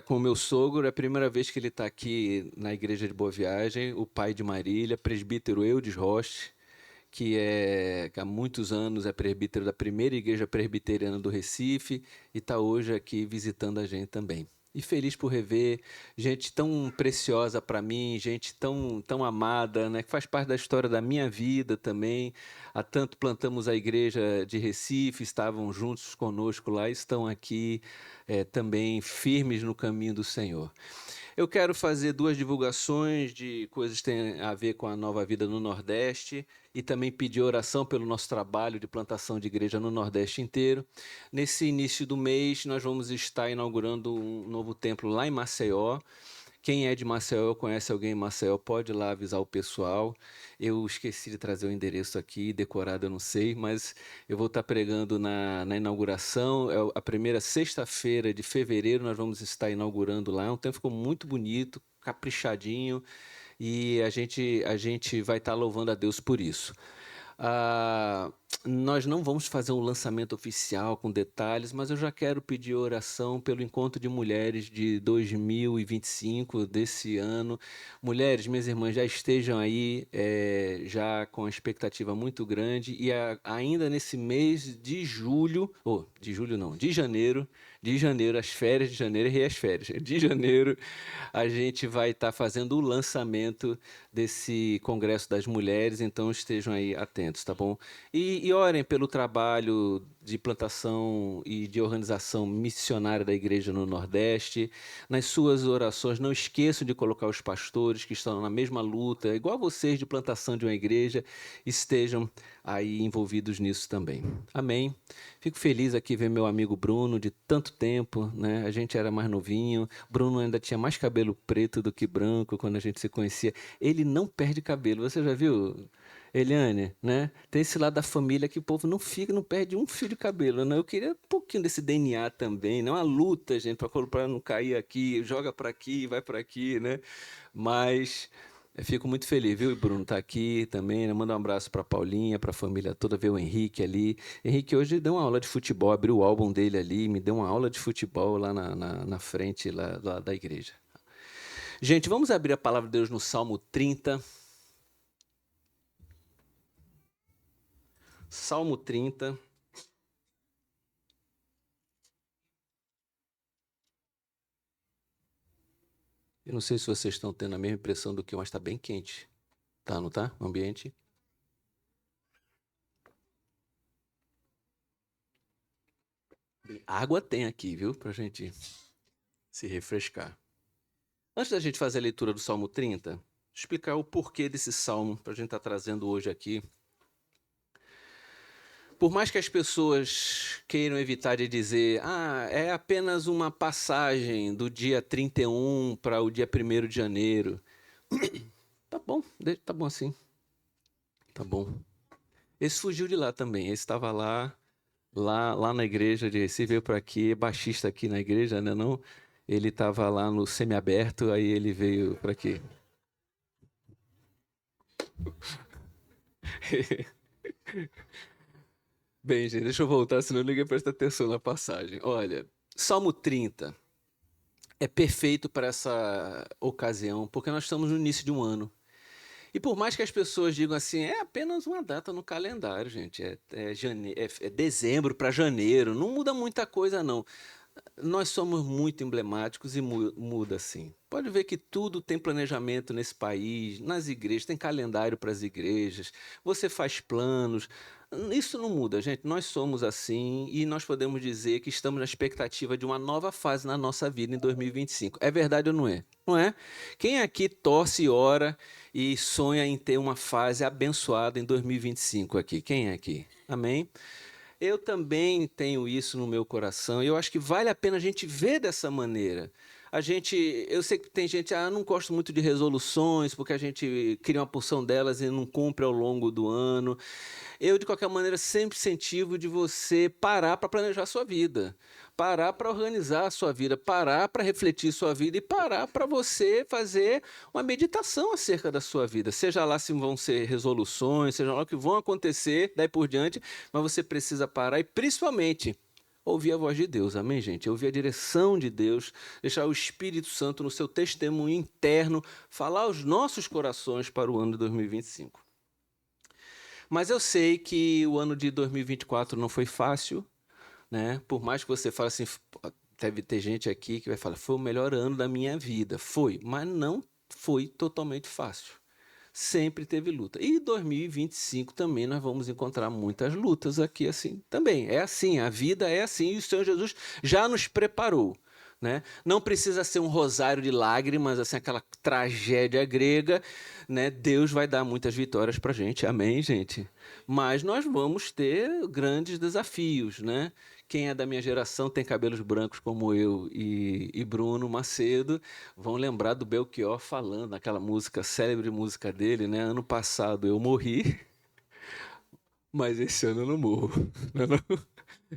Com o meu sogro, é a primeira vez que ele está aqui na igreja de Boa Viagem, o pai de Marília, presbítero Eudes Roche, que há muitos anos é presbítero da primeira igreja presbiteriana do Recife e está hoje aqui visitando a gente também. E feliz por rever gente tão preciosa para mim, gente tão amada, né, que faz parte da história da minha vida também. Há tanto plantamos a igreja de Recife, estavam juntos conosco lá, estão aqui também firmes no caminho do Senhor. Eu quero fazer duas divulgações de coisas que têm a ver com a Nova Vida no Nordeste e também pedir oração pelo nosso trabalho de plantação de igreja no Nordeste inteiro. Nesse início do mês, nós vamos estar inaugurando um novo templo lá em Maceió. Quem é de Maceió, conhece alguém em Maceió, pode ir lá avisar o pessoal. Eu esqueci de trazer o endereço aqui, decorado eu não sei, mas eu vou estar pregando na inauguração. É a primeira sexta-feira de fevereiro, nós vamos estar inaugurando lá. Um tempo ficou muito bonito, caprichadinho, e a gente vai estar louvando a Deus por isso. Ah, nós não vamos fazer um lançamento oficial com detalhes, mas eu já quero pedir oração pelo encontro de mulheres de 2025, desse ano. Mulheres, minhas irmãs, já estejam aí, já com a expectativa muito grande, e ainda nesse mês de julho, ou de julho não, de janeiro, as férias de janeiro, errei as férias, de janeiro, a gente vai estar fazendo o lançamento desse Congresso das Mulheres, então estejam aí atentos, tá bom? E orem pelo trabalho de plantação e de organização missionária da igreja no Nordeste. Nas suas orações, não esqueçam de colocar os pastores que estão na mesma luta, igual vocês de plantação de uma igreja, estejam aí envolvidos nisso também. Amém. Fico feliz aqui ver meu amigo Bruno, de tanto tempo, né? A gente era mais novinho, Bruno ainda tinha mais cabelo preto do que branco quando a gente se conhecia. Ele não perde cabelo, você já viu, Eliane, né? Tem esse lado da família que o povo não fica, não perde um fio de cabelo, né? Eu queria um pouquinho desse DNA também, né? Uma luta, gente, para não cair aqui, joga para aqui, vai para aqui, né? Mas eu fico muito feliz, viu? O Bruno tá aqui também, né? Manda um abraço para Paulinha, para a família toda, ver o Henrique ali. Henrique hoje deu uma aula de futebol, abriu o álbum dele ali, me deu uma aula de futebol lá na frente lá da igreja. Gente, vamos abrir a palavra de Deus no Salmo 30. Salmo 30. Eu não sei se vocês estão tendo a mesma impressão do que eu, mas está bem quente. Tá, não tá? O ambiente. Água tem aqui, viu? Pra gente se refrescar. Antes da gente fazer a leitura do Salmo 30, explicar o porquê desse salmo para a gente estar trazendo hoje aqui. Por mais que as pessoas queiram evitar de dizer, é apenas uma passagem do dia 31 para o dia 1º de janeiro. Tá bom assim, tá bom. Esse fugiu de lá também, esse estava lá na igreja de Recife, veio para aqui, é baixista aqui na igreja, né, não? Ele estava lá no semiaberto, aí ele veio para aqui. Bem, gente, deixa eu voltar, senão ninguém presta atenção na passagem. Olha, Salmo 30 é perfeito para essa ocasião, porque nós estamos no início de um ano. E por mais que as pessoas digam assim, é apenas uma data no calendário, gente, é dezembro para janeiro, não muda muita coisa, não. Nós somos muito emblemáticos e muda assim. Pode ver que tudo tem planejamento nesse país, nas igrejas, tem calendário para as igrejas, você faz planos. Isso não muda, gente. Nós somos assim e nós podemos dizer que estamos na expectativa de uma nova fase na nossa vida em 2025. É verdade ou não é? Não é? Quem aqui torce e ora e sonha em ter uma fase abençoada em 2025 aqui? Quem é aqui? Amém? Eu também tenho isso no meu coração e eu acho que vale a pena a gente ver dessa maneira. Eu sei que tem gente, não gosto muito de resoluções, porque a gente cria uma porção delas e não cumpre ao longo do ano. Eu, de qualquer maneira, sempre incentivo de você parar para planejar a sua vida, parar para organizar a sua vida, parar para refletir sua vida e parar para você fazer uma meditação acerca da sua vida. Seja lá se vão ser resoluções, seja lá o que vão acontecer daí por diante, mas você precisa parar e, principalmente, ouvir a voz de Deus, amém, gente? Ouvir a direção de Deus, deixar o Espírito Santo no seu testemunho interno, falar aos nossos corações para o ano de 2025. Mas eu sei que o ano de 2024 não foi fácil, né? Por mais que você fale assim, deve ter gente aqui que vai falar, foi o melhor ano da minha vida. Foi, mas não foi totalmente fácil. Sempre teve luta. E 2025 também nós vamos encontrar muitas lutas aqui assim também. É assim, a vida é assim e o Senhor Jesus já nos preparou. Né? Não precisa ser um rosário de lágrimas, assim, aquela tragédia grega, né? Deus vai dar muitas vitórias para a gente, amém, gente? Mas nós vamos ter grandes desafios, né? Quem é da minha geração tem cabelos brancos como eu e Bruno Macedo vão lembrar do Belchior falando aquela música, célebre música dele, né? Ano passado eu morri, mas esse ano eu não morro.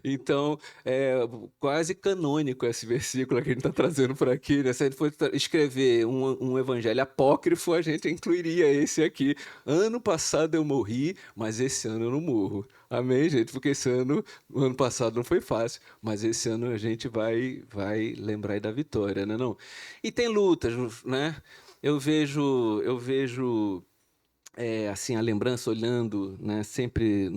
Então, é quase canônico esse versículo que a gente está trazendo por aqui, né? Se a gente for escrever um evangelho apócrifo, a gente incluiria esse aqui. Ano passado eu morri, mas esse ano eu não morro. Amém, gente? Porque o ano passado não foi fácil, mas esse ano a gente vai lembrar aí da vitória, né? Não? E tem lutas, né? Eu vejo assim, a lembrança olhando, né, sempre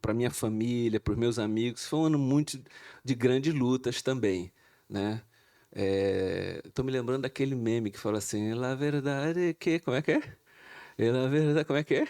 para minha família, para os meus amigos, foi um ano muito de grandes lutas também, né? Estou me lembrando daquele meme que fala assim, la verdade é que, como é que é? La verdade, como é que é?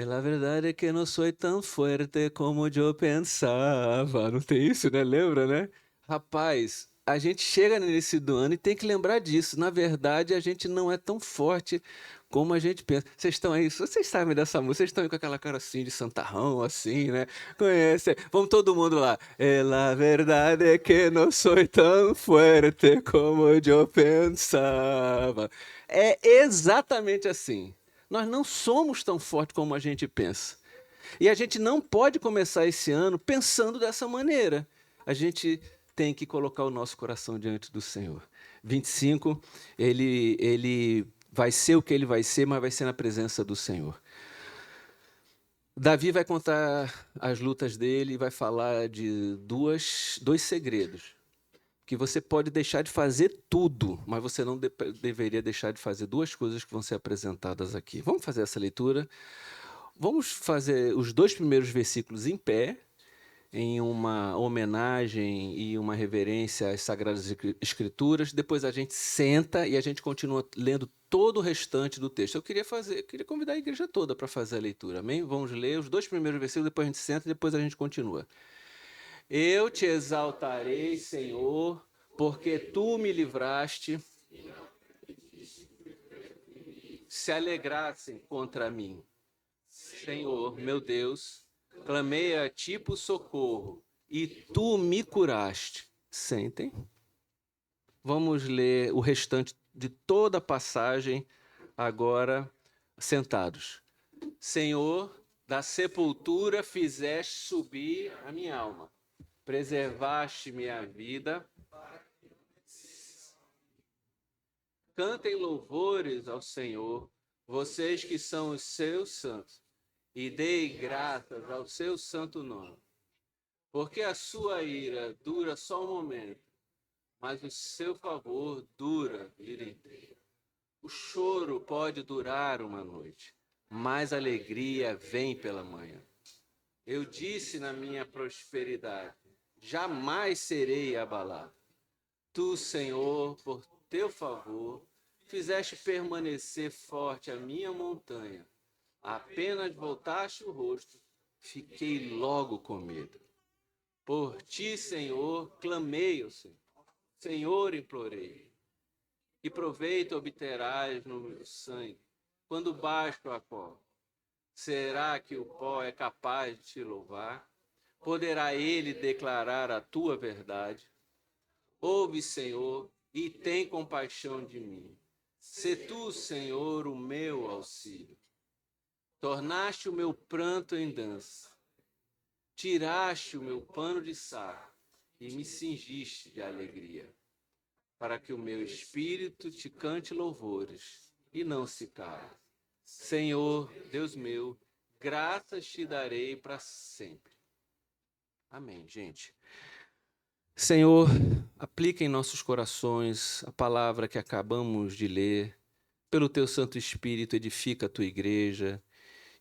La verdade é que não sou tão forte como eu pensava. Não tem isso, né? Lembra, né? Rapaz, a gente chega no início do ano e tem que lembrar disso. Na verdade, a gente não é tão forte como a gente pensa. Vocês estão aí, vocês sabem dessa música, vocês estão aí com aquela cara assim de santarrão, assim, né? Conhece? Vamos todo mundo lá. La verdade é que não sou tão forte como eu pensava. É exatamente assim. Nós não somos tão fortes como a gente pensa. E a gente não pode começar esse ano pensando dessa maneira. A gente tem que colocar o nosso coração diante do Senhor. 25, ele vai ser o que ele vai ser, mas vai ser na presença do Senhor. Davi vai contar as lutas dele e vai falar de dois segredos. Que você pode deixar de fazer tudo, mas você não deveria deixar de fazer duas coisas que vão ser apresentadas aqui. Vamos fazer essa leitura? Vamos fazer os dois primeiros versículos em pé, em uma homenagem e uma reverência às Sagradas Escrituras. Depois a gente senta e a gente continua lendo todo o restante do texto. Eu queria convidar a igreja toda para fazer a leitura, amém? Vamos ler os dois primeiros versículos, depois a gente senta e depois a gente continua. Eu te exaltarei, Senhor, porque tu me livraste, se alegrassem contra mim. Senhor, meu Deus, clamei a ti por socorro, e tu me curaste. Sentem. Vamos ler o restante de toda a passagem agora sentados. Senhor, da sepultura fizeste subir a minha alma, preservaste minha vida. Cantem louvores ao Senhor, vocês que são os seus santos, e dei graças ao seu santo nome. Porque a sua ira dura só um momento, mas o seu favor dura a vida inteira. O choro pode durar uma noite, mas a alegria vem pela manhã. Eu disse na minha prosperidade, jamais serei abalado. Tu, Senhor, por teu favor, fizeste permanecer forte a minha montanha. Apenas voltaste o rosto, fiquei logo com medo. Por ti, Senhor, clamei ao Senhor. Senhor, implorei. Que proveito obterás no meu sangue, quando basto a cova? Será que o pó é capaz de te louvar? Poderá ele declarar a tua verdade? Ouve, Senhor, e tem compaixão de mim. Sê tu, Senhor, o meu auxílio. Tornaste o meu pranto em dança. Tiraste o meu pano de saco e me cingiste de alegria, para que o meu espírito te cante louvores e não se cale. Senhor, Deus meu, graças te darei para sempre. Amém, gente. Senhor, aplica em nossos corações a palavra que acabamos de ler. Pelo teu Santo Espírito, edifica a tua igreja.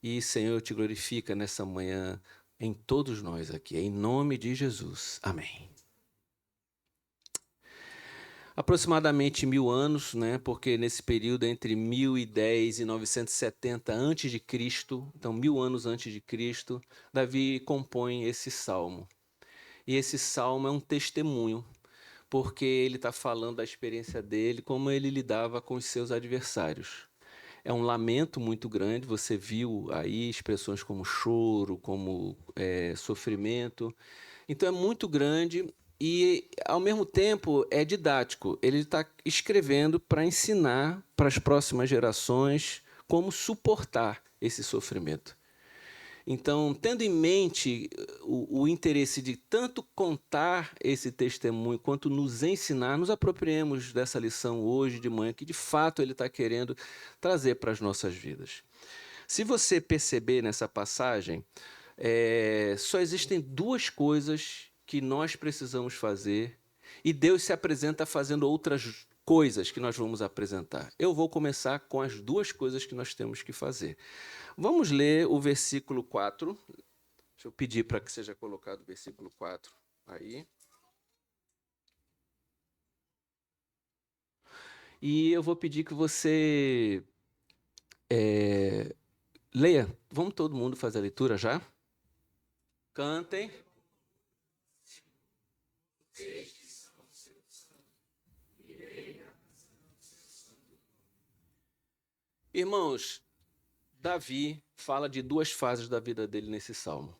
E, Senhor, te glorifica nessa manhã em todos nós aqui. Em nome de Jesus. Amém. Aproximadamente 1000 anos, né? Porque nesse período entre 1010 e 970 antes de Cristo, então 1000 anos antes de Cristo, Davi compõe esse salmo. E esse salmo é um testemunho, porque ele está falando da experiência dele, como ele lidava com os seus adversários. É um lamento muito grande, você viu aí expressões como choro, como sofrimento. Então é muito grande e, ao mesmo tempo, é didático. Ele está escrevendo para ensinar para as próximas gerações como suportar esse sofrimento. Então, tendo em mente o interesse de tanto contar esse testemunho quanto nos ensinar, nos apropriemos dessa lição hoje de manhã, que de fato ele está querendo trazer para as nossas vidas. Se você perceber nessa passagem, só existem duas coisas que nós precisamos fazer e Deus se apresenta fazendo outras coisas que nós vamos apresentar. Eu vou começar com as duas coisas que nós temos que fazer. Vamos ler o versículo 4. Deixa eu pedir para que seja colocado o versículo 4 aí. E eu vou pedir que você leia. Vamos todo mundo fazer a leitura já? Cantem. Irmãos, Davi fala de duas fases da vida dele nesse salmo.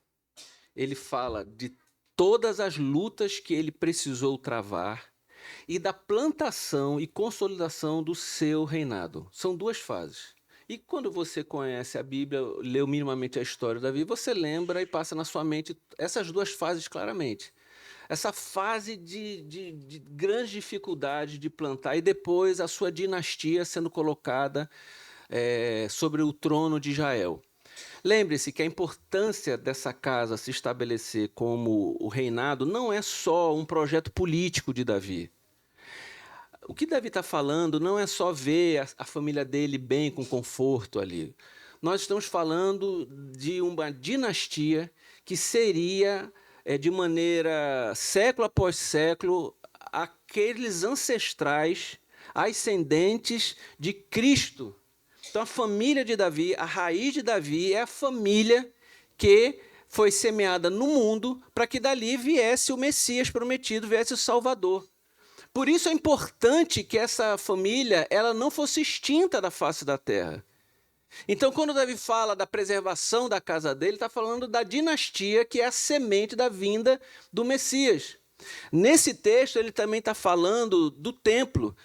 Ele fala de todas as lutas que ele precisou travar e da plantação e consolidação do seu reinado. São duas fases. E quando você conhece a Bíblia, leu minimamente a história de Davi, você lembra e passa na sua mente essas duas fases claramente. Essa fase de grande dificuldade de plantar e depois a sua dinastia sendo colocada sobre o trono de Israel. Lembre-se que a importância dessa casa se estabelecer como o reinado não é só um projeto político de Davi. O que Davi está falando não é só ver a família dele bem, com conforto ali. Nós estamos falando de uma dinastia que seria, de maneira século após século, aqueles ancestrais ascendentes de Cristo. Então, a família de Davi, a raiz de Davi, é a família que foi semeada no mundo para que dali viesse o Messias prometido, viesse o Salvador. Por isso é importante que essa família ela não fosse extinta da face da terra. Então, quando Davi fala da preservação da casa dele, está falando da dinastia que é a semente da vinda do Messias. Nesse texto, ele também está falando do templo,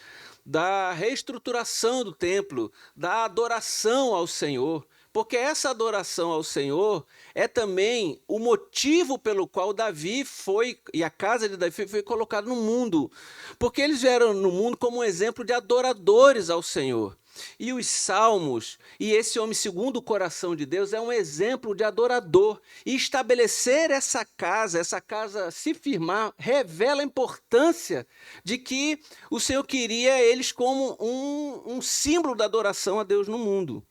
da reestruturação do templo, da adoração ao Senhor, porque essa adoração ao Senhor é também o motivo pelo qual Davi foi, e a casa de Davi foi colocada no mundo, porque eles vieram no mundo como um exemplo de adoradores ao Senhor. E os salmos, e esse homem segundo o coração de Deus, é um exemplo de adorador. E estabelecer essa casa se firmar, revela a importância de que o Senhor queria eles como um símbolo da adoração a Deus no mundo.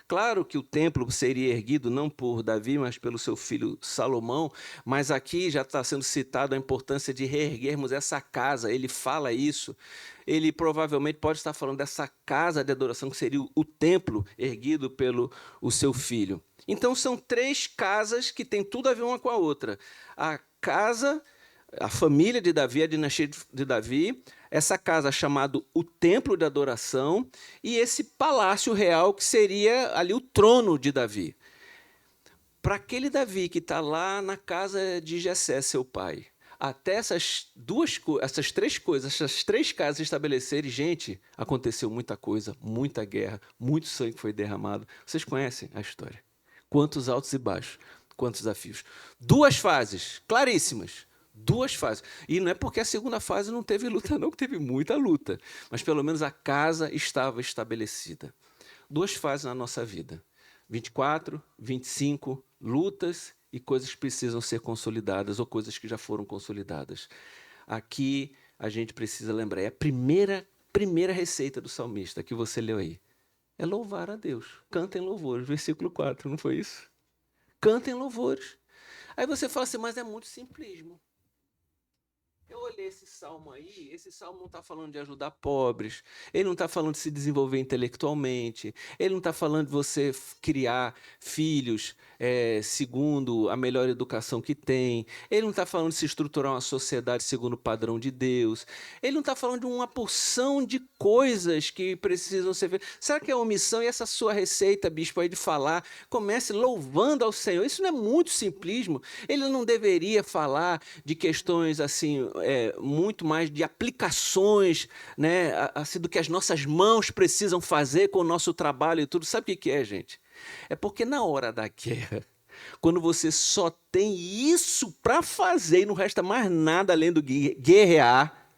Claro que o templo seria erguido não por Davi, mas pelo seu filho Salomão, mas aqui já está sendo citado a importância de reerguermos essa casa. Ele fala isso. Ele provavelmente pode estar falando dessa casa de adoração, que seria o templo erguido pelo o seu filho. Então, são três casas que têm tudo a ver uma com a outra. A casa, a família de Davi, a dinastia de Davi, essa casa chamada o Templo de Adoração e esse palácio real que seria ali o trono de Davi. Para aquele Davi que está lá na casa de Jessé, seu pai, até essas três coisas, essas três casas estabelecerem, gente, aconteceu muita coisa, muita guerra, muito sangue foi derramado. Vocês conhecem a história. Quantos altos e baixos, quantos desafios. Duas fases claríssimas. Duas fases. E não é porque a segunda fase não teve luta, não, que teve muita luta. Mas pelo menos a casa estava estabelecida. Duas fases na nossa vida. 24, 25, lutas e coisas que precisam ser consolidadas ou coisas que já foram consolidadas. Aqui a gente precisa lembrar, é a primeira receita do salmista que você leu aí. É louvar a Deus. Cantem louvores, versículo 4, não foi isso? Cantem louvores. Aí você fala assim, mas é muito simplismo. Eu olhei esse salmo aí, esse salmo não está falando de ajudar pobres, ele não está falando de se desenvolver intelectualmente, ele não está falando de você criar filhos segundo a melhor educação que tem, ele não está falando de se estruturar uma sociedade segundo o padrão de Deus, ele não está falando de uma porção de coisas que precisam ser feitas. Será que é omissão? E essa sua receita, bispo, aí de falar, comece louvando ao Senhor. Isso não é muito simplismo? Ele não deveria falar de questões assim, muito mais de aplicações, né, assim, do que as nossas mãos precisam fazer com o nosso trabalho e tudo. Sabe o que é, gente? É porque na hora da guerra, quando você só tem isso para fazer e não resta mais nada além do guerrear,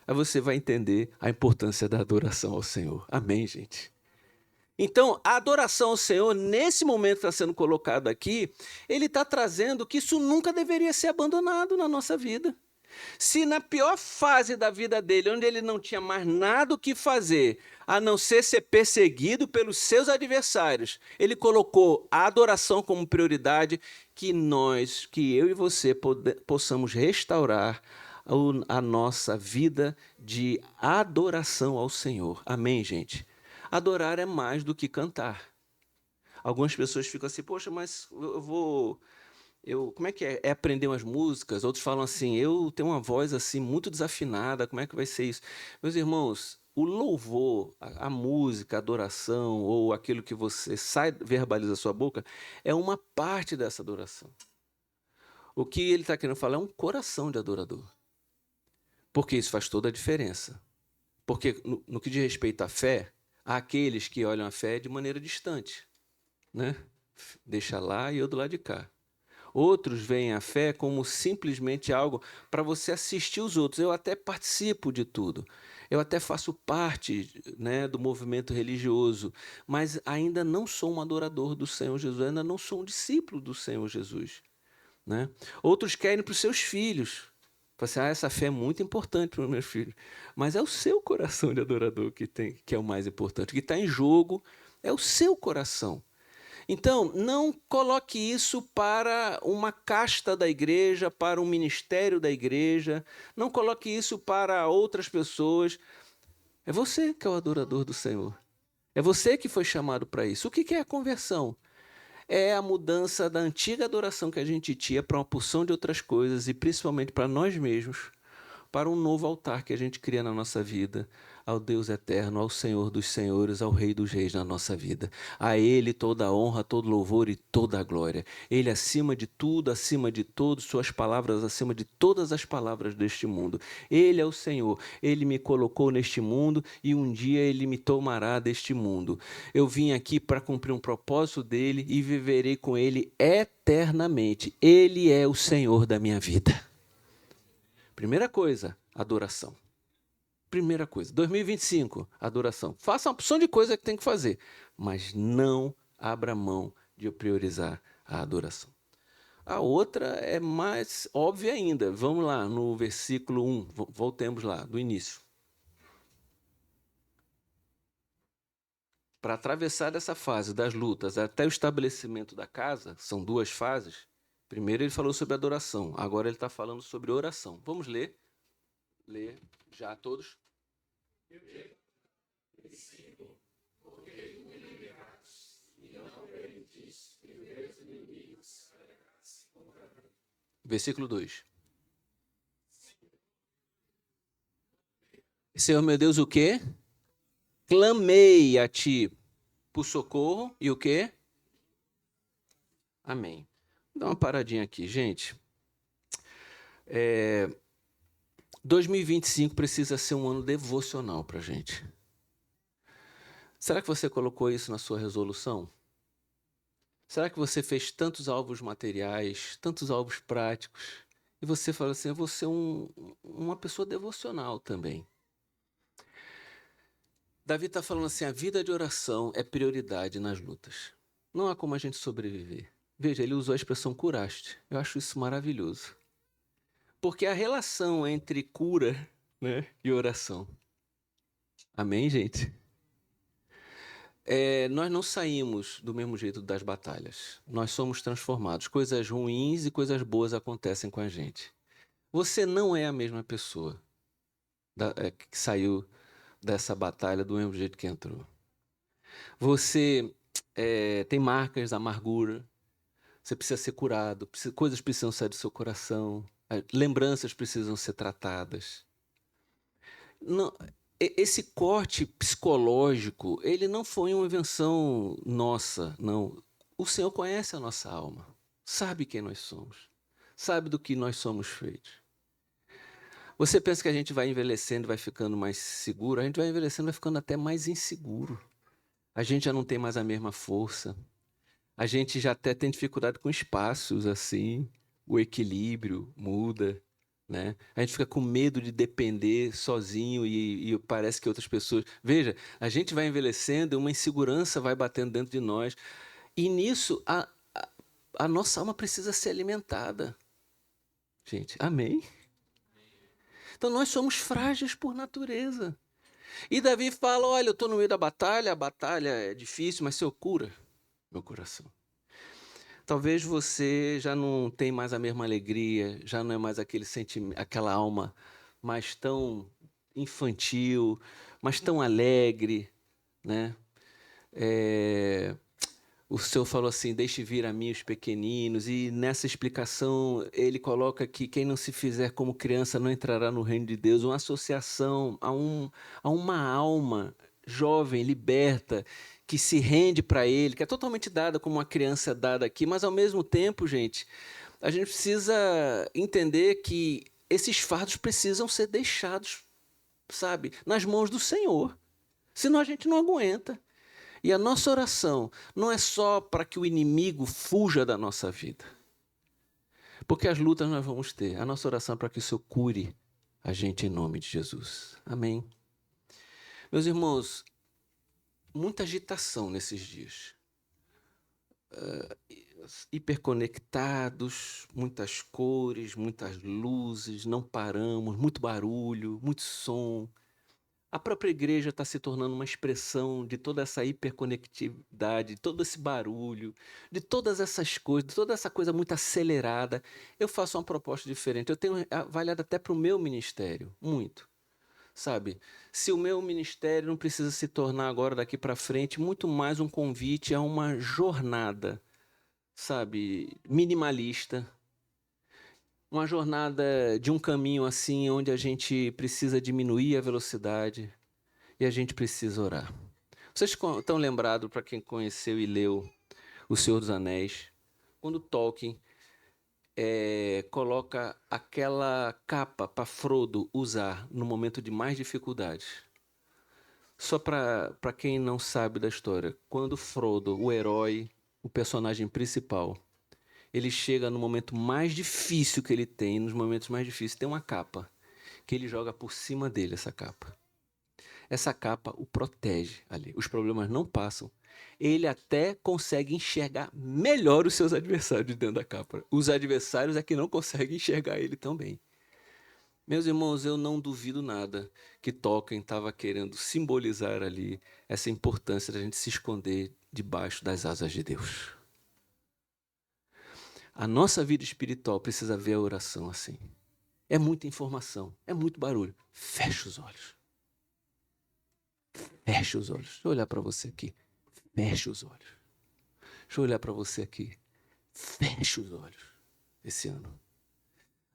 aí você vai entender a importância da adoração ao Senhor. Amém, gente? Então, a adoração ao Senhor, nesse momento que está sendo colocado aqui, ele está trazendo que isso nunca deveria ser abandonado na nossa vida. Se na pior fase da vida dele, onde ele não tinha mais nada o que fazer, a não ser perseguido pelos seus adversários, ele colocou a adoração como prioridade, que eu e você possamos restaurar a nossa vida de adoração ao Senhor. Amém, gente? Adorar é mais do que cantar. Algumas pessoas ficam assim, poxa, mas como é que é? É aprender umas músicas? Outros falam assim, eu tenho uma voz assim muito desafinada, como é que vai ser isso? Meus irmãos, o louvor, a música, a adoração, ou aquilo que você verbaliza a sua boca, é uma parte dessa adoração. O que ele está querendo falar é um coração de adorador. Porque isso faz toda a diferença. Porque no que diz respeito à fé, há aqueles que olham a fé de maneira distante, né? Deixa lá e eu do lado de cá. Outros veem a fé como simplesmente algo para você assistir os outros. Eu até participo de tudo. Eu até faço parte, né, do movimento religioso, mas ainda não sou um adorador do Senhor Jesus, ainda não sou um discípulo do Senhor Jesus. Né? Outros querem para os seus filhos. Falam assim, essa fé é muito importante para os meus filhos. Mas é o seu coração de adorador que é o mais importante. O que está em jogo é o seu coração. Então, não coloque isso para uma casta da igreja, para um ministério da igreja, não coloque isso para outras pessoas. É você que é o adorador do Senhor. É você que foi chamado para isso. O que é a conversão? É a mudança da antiga adoração que a gente tinha para uma porção de outras coisas, e principalmente para nós mesmos, para um novo altar que a gente cria na nossa vida, ao Deus eterno, ao Senhor dos senhores, ao Rei dos reis na nossa vida. A Ele toda a honra, todo louvor e toda a glória. Ele acima de tudo, acima de todos, suas palavras acima de todas as palavras deste mundo. Ele é o Senhor, Ele me colocou neste mundo e um dia Ele me tomará deste mundo. Eu vim aqui para cumprir um propósito dEle e viverei com Ele eternamente. Ele é o Senhor da minha vida. Primeira coisa, adoração. Primeira coisa, 2025, adoração. Faça uma opção de coisa que tem que fazer, mas não abra mão de priorizar a adoração. A outra é mais óbvia ainda. Vamos lá, no versículo 1, voltemos lá, do início. Para atravessar dessa fase das lutas até o estabelecimento da casa, são duas fases. Primeiro ele falou sobre adoração, agora ele está falando sobre oração. Vamos ler. Ler já todos. Versículo 2. Senhor meu Deus, o quê? Clamei a ti por socorro e o quê? Amém. Vou dar uma paradinha aqui, gente. 2025 precisa ser um ano devocional para a gente. Será que você colocou isso na sua resolução? Será que você fez tantos alvos materiais, tantos alvos práticos, e você falou assim, eu vou ser uma pessoa devocional também? Davi está falando assim, a vida de oração é prioridade nas lutas. Não há como a gente sobreviver. Veja, ele usou a expressão curaste. Eu acho isso maravilhoso. Porque a relação entre cura, né, e oração. Amém, gente? Nós não saímos do mesmo jeito das batalhas. Nós somos transformados. Coisas ruins e coisas boas acontecem com a gente. Você não é a mesma pessoa que saiu dessa batalha do mesmo jeito que entrou. Você tem marcas da amargura. Você precisa ser curado. Coisas precisam sair do seu coração. Lembranças precisam ser tratadas. Não, esse corte psicológico, ele não foi uma invenção nossa, não. O Senhor conhece a nossa alma, sabe quem nós somos, sabe do que nós somos feitos. Você pensa que a gente vai envelhecendo, vai ficando mais seguro? A gente vai envelhecendo, vai ficando até mais inseguro. A gente já não tem mais a mesma força. A gente já até tem dificuldade com espaços, assim. O equilíbrio muda, né? A gente fica com medo de depender sozinho e parece que outras pessoas... Veja, a gente vai envelhecendo e uma insegurança vai batendo dentro de nós. E nisso, a nossa alma precisa ser alimentada. Gente, amém? Então, nós somos frágeis por natureza. E Davi fala, olha, eu estou no meio da batalha, a batalha é difícil, mas Senhor cura meu coração. Talvez você já não tem mais a mesma alegria, já não é mais aquele sentimento, aquela alma mais tão infantil, mas tão alegre, né? O Senhor falou assim, deixe vir a mim os pequeninos, e nessa explicação ele coloca que quem não se fizer como criança não entrará no reino de Deus, uma associação a uma alma jovem, liberta, que se rende para ele, que é totalmente dada como uma criança é dada aqui, mas ao mesmo tempo, gente, a gente precisa entender que esses fardos precisam ser deixados, sabe, nas mãos do Senhor, senão a gente não aguenta. E a nossa oração não é só para que o inimigo fuja da nossa vida, porque as lutas nós vamos ter. A nossa oração é para que o Senhor cure a gente em nome de Jesus. Amém. Meus irmãos, muita agitação nesses dias. Hiperconectados, muitas cores, muitas luzes, não paramos, muito barulho, muito som. A própria igreja está se tornando uma expressão de toda essa hiperconectividade, de todo esse barulho, de todas essas coisas, de toda essa coisa muito acelerada. Eu faço uma proposta diferente. Eu tenho avaliado até para o meu ministério, muito. Sabe? Se o meu ministério não precisa se tornar agora, daqui para frente, muito mais um convite a uma jornada, sabe? Minimalista. Uma jornada de um caminho assim, onde a gente precisa diminuir a velocidade e a gente precisa orar. Vocês estão lembrados, para quem conheceu e leu O Senhor dos Anéis, quando Tolkien coloca aquela capa para Frodo usar no momento de mais dificuldade. Só para quem não sabe da história, quando Frodo, o herói, o personagem principal, ele chega no momento mais difícil que ele tem, nos momentos mais difíceis, tem uma capa que ele joga por cima dele, essa capa. Essa capa o protege ali. Os problemas não passam. Ele até consegue enxergar melhor os seus adversários dentro da capa. Os adversários é que não conseguem enxergar ele também. Meus irmãos, eu não duvido nada que Tolkien estava querendo simbolizar ali essa importância da gente se esconder debaixo das asas de Deus. A nossa vida espiritual precisa ver a oração assim. É muita informação, é muito barulho. Fecha os olhos. Fecha os olhos. Deixa eu olhar para você aqui. Fecha os olhos. Deixa eu olhar para você aqui. Fecha os olhos esse ano.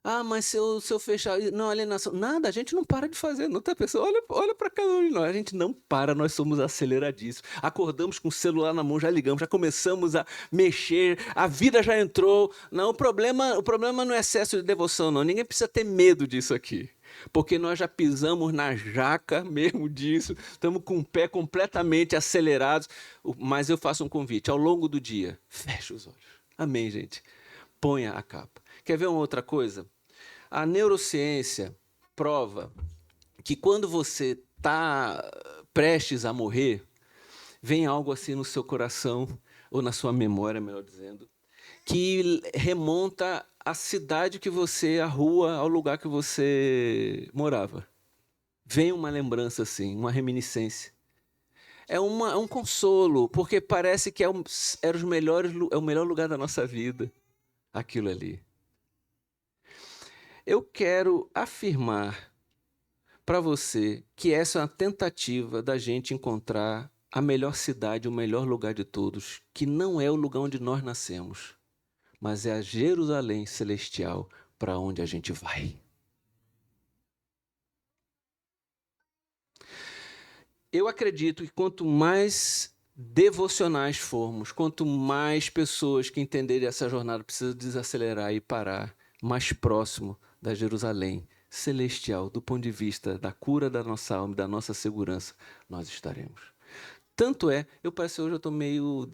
Ah, mas se eu fechar... Não, alienação. Nada, a gente não para de fazer. Não tá pensando? Olha para cada um de nós. A gente não para, nós somos aceleradíssimos. Acordamos com o celular na mão, já ligamos, já começamos a mexer, a vida já entrou. Não, o problema não é excesso de devoção, não. Ninguém precisa ter medo disso aqui. Porque nós já pisamos na jaca mesmo disso, estamos com o pé completamente acelerados. Mas eu faço um convite, ao longo do dia, feche os olhos. Amém, gente? Ponha a capa. Quer ver uma outra coisa? A neurociência prova que quando você está prestes a morrer, vem algo assim no seu coração, ou na sua memória, melhor dizendo, que remonta à cidade que você, à rua, ao lugar que você morava. Vem uma lembrança assim, uma reminiscência. É um consolo, porque parece que era é o melhor lugar da nossa vida, aquilo ali. Eu quero afirmar para você que essa é uma tentativa da gente encontrar a melhor cidade, o melhor lugar de todos, que não é o lugar onde nós nascemos, mas é a Jerusalém celestial para onde a gente vai. Eu acredito que quanto mais devocionais formos, quanto mais pessoas que entenderem essa jornada precisam desacelerar e parar, mais próximo da Jerusalém celestial, do ponto de vista da cura da nossa alma e da nossa segurança, nós estaremos. Tanto é, eu parece hoje eu estou meio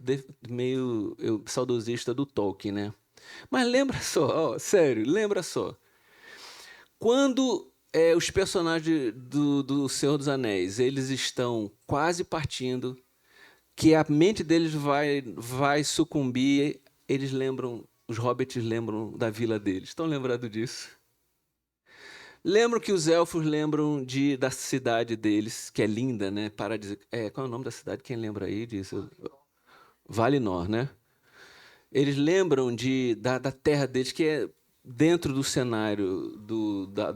saudosista do Tolkien, né? Mas lembra só, ó, sério, lembra só. Quando os personagens do Senhor dos Anéis, eles estão quase partindo, que a mente deles vai sucumbir, eles lembram, os hobbits lembram da vila deles. Estão lembrados disso? Lembram que os elfos lembram da cidade deles, que é linda, né? Qual é o nome da cidade? Quem lembra aí disso? Valinor, né? Eles lembram da terra deles, que é dentro do cenário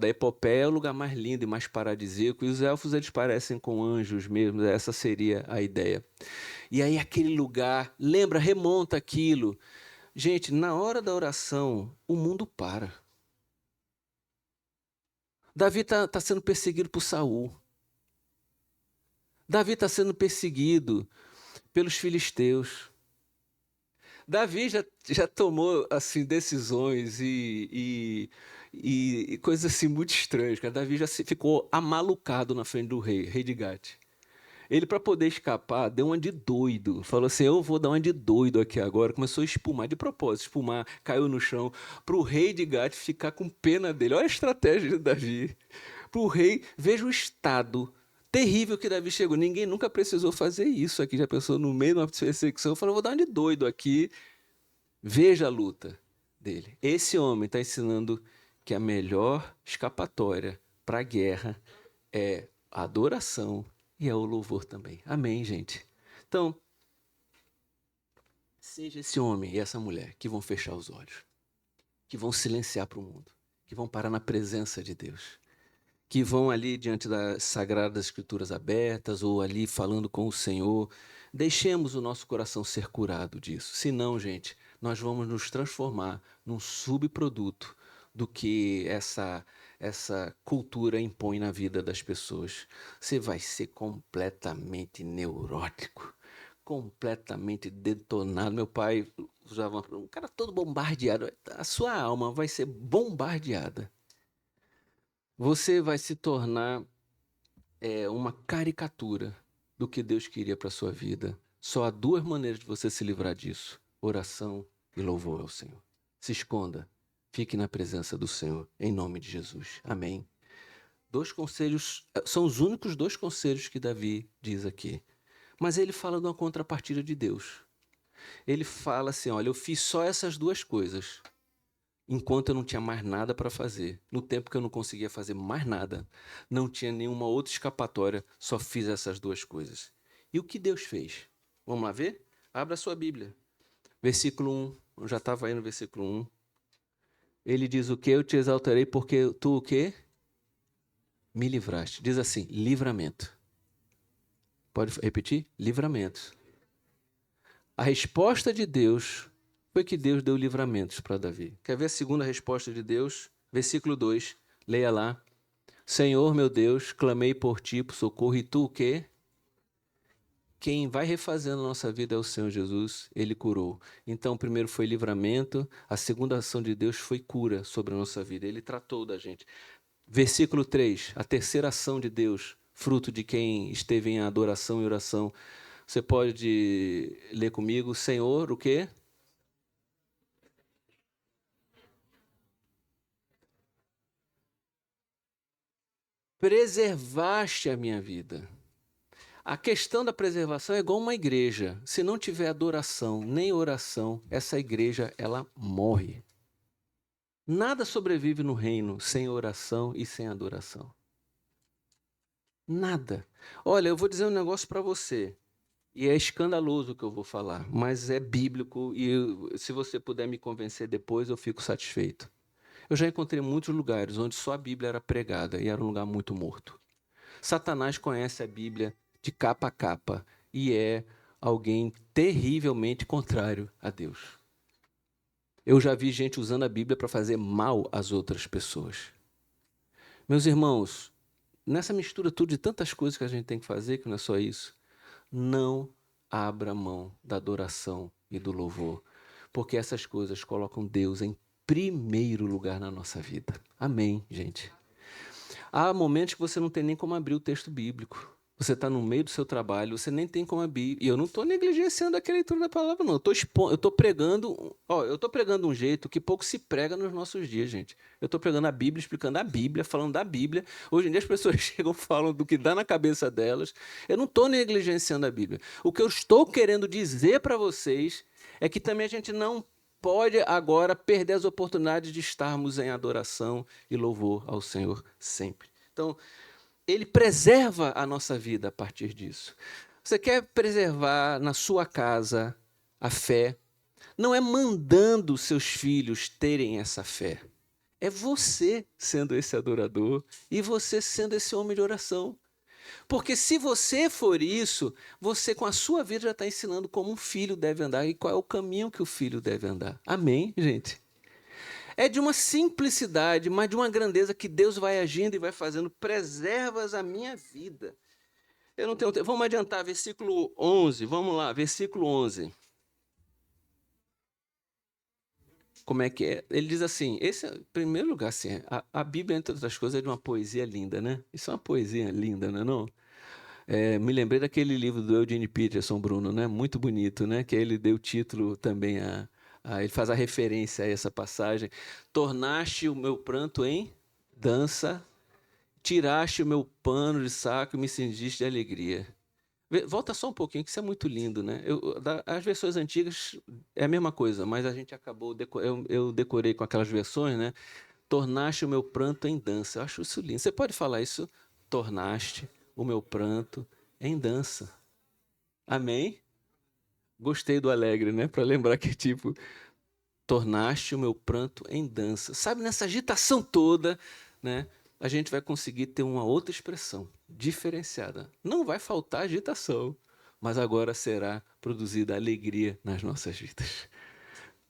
da epopeia, é o lugar mais lindo e mais paradisíaco. E os elfos, eles parecem com anjos mesmo, essa seria a ideia. E aí aquele lugar, lembra, remonta aquilo. Gente, na hora da oração, o mundo para. Davi está sendo perseguido por Saul. Davi está sendo perseguido pelos filisteus. Davi já tomou assim decisões e coisas assim muito estranhas. Cara. Davi já ficou amalucado na frente do rei de Gate. Ele, para poder escapar, deu uma de doido. Falou assim: eu vou dar uma de doido aqui agora. Começou a espumar de propósito. Espumar, caiu no chão. Para o rei de Gate ficar com pena dele. Olha a estratégia de Davi. Para o rei, veja o estado terrível que Davi chegou. Ninguém nunca precisou fazer isso aqui. Já pensou no meio de uma perseguição? Falou: vou dar uma de doido aqui. Veja a luta dele. Esse homem está ensinando que a melhor escapatória para a guerra é a adoração e é o louvor também. Amém, gente? Então, seja esse homem e essa mulher que vão fechar os olhos, que vão silenciar para o mundo, que vão parar na presença de Deus, que vão ali diante das sagradas escrituras abertas ou ali falando com o Senhor. Deixemos o nosso coração ser curado disso. Senão, gente, nós vamos nos transformar num subproduto do que essa cultura impõe na vida das pessoas. Você vai ser completamente neurótico, completamente detonado. Meu pai usava um cara todo bombardeado. A sua alma vai ser bombardeada. Você vai se tornar uma caricatura do que Deus queria para a sua vida. Só há duas maneiras de você se livrar disso: oração e louvor ao Senhor. Se esconda, fique na presença do Senhor, em nome de Jesus. Amém. Dois conselhos, são os únicos dois conselhos que Davi diz aqui. Mas ele fala de uma contrapartida de Deus. Ele fala assim: olha, eu fiz só essas duas coisas enquanto eu não tinha mais nada para fazer. No tempo que eu não conseguia fazer mais nada, não tinha nenhuma outra escapatória, só fiz essas duas coisas. E o que Deus fez? Vamos lá ver? Abra a sua Bíblia. Versículo 1. Eu já estava aí no versículo 1. Ele diz o que? Eu te exaltarei porque tu o quê? Me livraste. Diz assim, livramento. Pode repetir? Livramento. A resposta de Deus foi que Deus deu livramentos para Davi. Quer ver a segunda resposta de Deus? Versículo 2, leia lá. Senhor, meu Deus, clamei por ti, por socorro, e tu o quê? Quem vai refazendo a nossa vida é o Senhor Jesus, Ele curou. Então, o primeiro foi livramento, a segunda ação de Deus foi cura sobre a nossa vida. Ele tratou da gente. Versículo 3, a terceira ação de Deus, fruto de quem esteve em adoração e oração. Você pode ler comigo, Senhor, o quê? Preservaste a minha vida. A questão da preservação é igual uma igreja. Se não tiver adoração nem oração, essa igreja ela morre. Nada sobrevive no reino sem oração e sem adoração. Nada. Olha, eu vou dizer um negócio para você. E é escandaloso o que eu vou falar, mas é bíblico e se você puder me convencer depois, eu fico satisfeito. Eu já encontrei muitos lugares onde só a Bíblia era pregada e era um lugar muito morto. Satanás conhece a Bíblia de capa a capa e é alguém terrivelmente contrário a Deus. Eu já vi gente usando a Bíblia para fazer mal às outras pessoas. Meus irmãos, nessa mistura tudo de tantas coisas que a gente tem que fazer, que não é só isso, não abra mão da adoração e do louvor, porque essas coisas colocam Deus em primeiro lugar na nossa vida. Amém, gente? Há momentos que você não tem nem como abrir o texto bíblico. Você está no meio do seu trabalho, você nem tem como abrir. E eu não estou negligenciando aquela leitura da palavra, não. Eu estou pregando, eu estou pregando um jeito que pouco se prega nos nossos dias, gente. Eu estou pregando a Bíblia, explicando a Bíblia, falando da Bíblia. Hoje em dia as pessoas chegam e falam do que dá na cabeça delas. Eu não estou negligenciando a Bíblia. O que eu estou querendo dizer para vocês é que também a gente não pode agora perder as oportunidades de estarmos em adoração e louvor ao Senhor sempre. Então, ele preserva a nossa vida a partir disso. Você quer preservar na sua casa a fé? Não é mandando seus filhos terem essa fé. É você sendo esse adorador e você sendo esse homem de oração. Porque se você for isso, você com a sua vida já está ensinando como um filho deve andar e qual é o caminho que o filho deve andar. Amém, gente? É de uma simplicidade, mas de uma grandeza que Deus vai agindo e vai fazendo. Preservas a minha vida. Eu não tenho tempo. Vamos adiantar, versículo 11. Vamos lá, versículo 11. Como é que é? Ele diz assim, esse é, em primeiro lugar, assim, a Bíblia, entre outras coisas, é de uma poesia linda, né? Isso é uma poesia linda, não é não? Me lembrei daquele livro do Eugene Peterson, Bruno, né? Muito bonito, né? Que ele deu o título também ele faz a referência a essa passagem. Tornaste o meu pranto em dança, tiraste o meu pano de saco e me cingiste de alegria. Volta só um pouquinho, que isso é muito lindo, né? As versões antigas é a mesma coisa, mas a gente acabou, eu decorei com aquelas versões, né? Tornaste o meu pranto em dança. Eu acho isso lindo. Você pode falar isso? Tornaste o meu pranto em dança. Amém? Gostei do alegre, né? Para lembrar que, tipo, tornaste o meu pranto em dança. Sabe, nessa agitação toda, né? A gente vai conseguir ter uma outra expressão diferenciada. Não vai faltar agitação, mas agora será produzida alegria nas nossas vidas.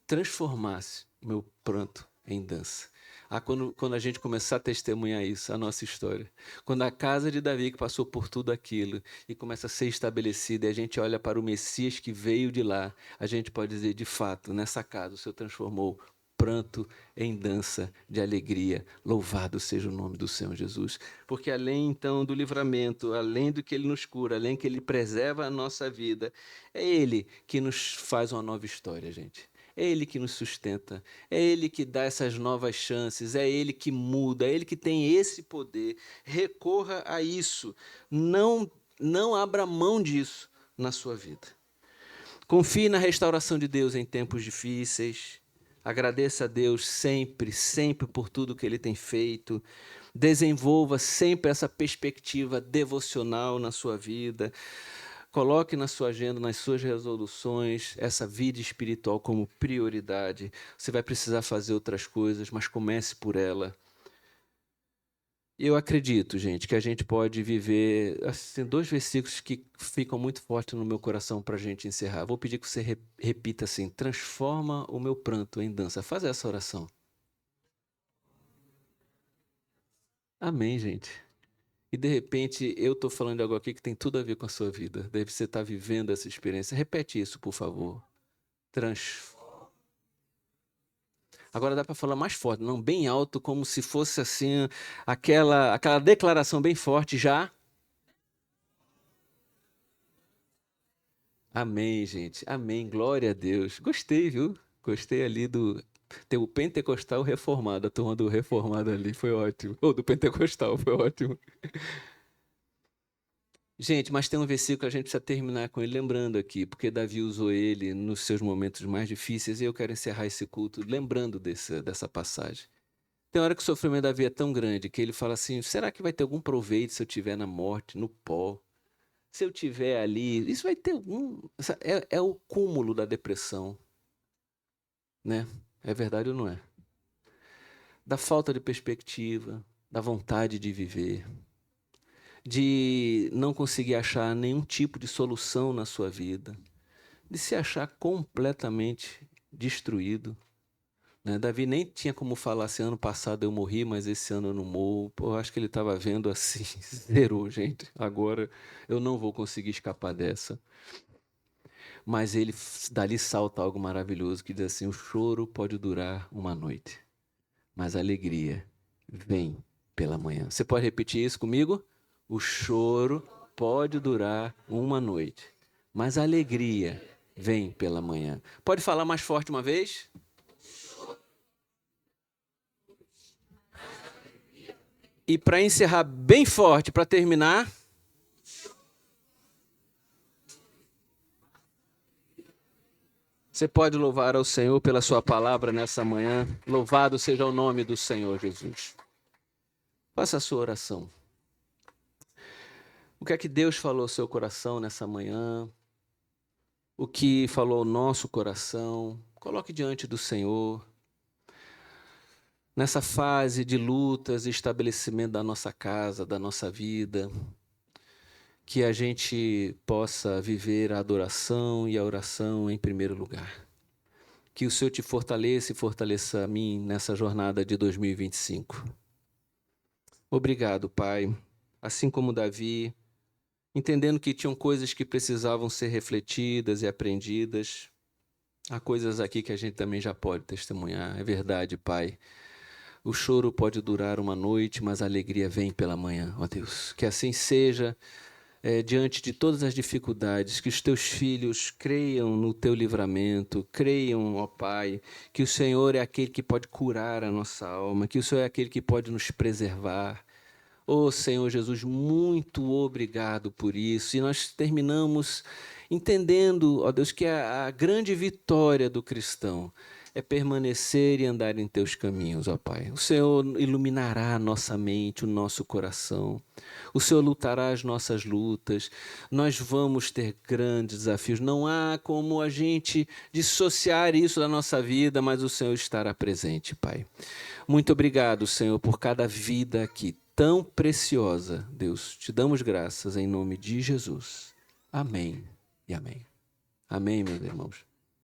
Transformasse o meu pranto em dança. Quando a gente começar a testemunhar isso, a nossa história. Quando a casa de Davi, que passou por tudo aquilo, e começa a ser estabelecida, e a gente olha para o Messias que veio de lá, a gente pode dizer, de fato, nessa casa o Senhor transformou pranto em dança de alegria. Louvado seja o nome do Senhor Jesus. Porque além, então, do livramento, além do que Ele nos cura, além que Ele preserva a nossa vida, é Ele que nos faz uma nova história, gente. É Ele que nos sustenta, é Ele que dá essas novas chances, é Ele que muda, é Ele que tem esse poder. Recorra a isso, não abra mão disso na sua vida. Confie na restauração de Deus em tempos difíceis, agradeça a Deus sempre, sempre por tudo que Ele tem feito, desenvolva sempre essa perspectiva devocional na sua vida. Coloque na sua agenda, nas suas resoluções, essa vida espiritual como prioridade. Você vai precisar fazer outras coisas, mas comece por ela. Eu acredito, gente, que a gente pode viver. Assim, 2 versículos que ficam muito fortes no meu coração para a gente encerrar. Vou pedir que você repita assim: transforma o meu pranto em dança. Faz essa oração. Amém, gente. E de repente eu estou falando de algo aqui que tem tudo a ver com a sua vida. Deve você estar vivendo essa experiência. Repete isso, por favor. Transforma. Agora dá para falar mais forte, não bem alto, como se fosse assim, aquela declaração bem forte já. Amém, gente. Amém. Glória a Deus. Gostei, viu? Gostei ali do. Tem o pentecostal reformado, a turma do reformado ali, foi ótimo. Ou do pentecostal, foi ótimo. Gente, mas tem um versículo que a gente precisa terminar com ele lembrando aqui, porque Davi usou ele nos seus momentos mais difíceis, e eu quero encerrar esse culto lembrando dessa passagem. Tem hora que o sofrimento da vida é tão grande que ele fala assim: será que vai ter algum proveito se eu estiver na morte, no pó? Se eu estiver ali, isso vai ter algum. É o cúmulo da depressão, né? É verdade ou não é? Da falta de perspectiva, da vontade de viver, de não conseguir achar nenhum tipo de solução na sua vida, de se achar completamente destruído. Né? Davi nem tinha como falar assim: ano passado eu morri, mas esse ano eu não morro. Pô, eu acho que ele estava vendo assim, zerou, gente. Agora eu não vou conseguir escapar dessa. Mas ele dali salta algo maravilhoso que diz assim: o choro pode durar uma noite, mas a alegria vem pela manhã. Você pode repetir isso comigo? O choro pode durar uma noite, mas a alegria vem pela manhã. Pode falar mais forte uma vez? E para encerrar bem forte, para terminar, você pode louvar ao Senhor pela sua palavra nessa manhã. Louvado seja o nome do Senhor Jesus. Faça a sua oração. O que é que Deus falou ao seu coração nessa manhã? O que falou ao nosso coração? Coloque diante do Senhor. Nessa fase de lutas e estabelecimento da nossa casa, da nossa vida, que a gente possa viver a adoração e a oração em primeiro lugar. Que o Senhor te fortaleça e fortaleça a mim nessa jornada de 2025. Obrigado, Pai. Assim como Davi, entendendo que tinham coisas que precisavam ser refletidas e aprendidas, há coisas aqui que a gente também já pode testemunhar. É verdade, Pai. O choro pode durar uma noite, mas a alegria vem pela manhã, ó Deus. Que assim seja, diante de todas as dificuldades, que os teus filhos creiam no teu livramento, creiam, ó Pai, que o Senhor é aquele que pode curar a nossa alma, que o Senhor é aquele que pode nos preservar. Ô Senhor Jesus, muito obrigado por isso. E nós terminamos entendendo, ó Deus, que a grande vitória do cristão é permanecer e andar em teus caminhos, ó Pai. O Senhor iluminará a nossa mente, o nosso coração. O Senhor lutará as nossas lutas. Nós vamos ter grandes desafios. Não há como a gente dissociar isso da nossa vida, mas o Senhor estará presente, Pai. Muito obrigado, Senhor, por cada vida aqui tão preciosa. Deus, te damos graças em nome de Jesus. Amém e amém. Amém, meus irmãos.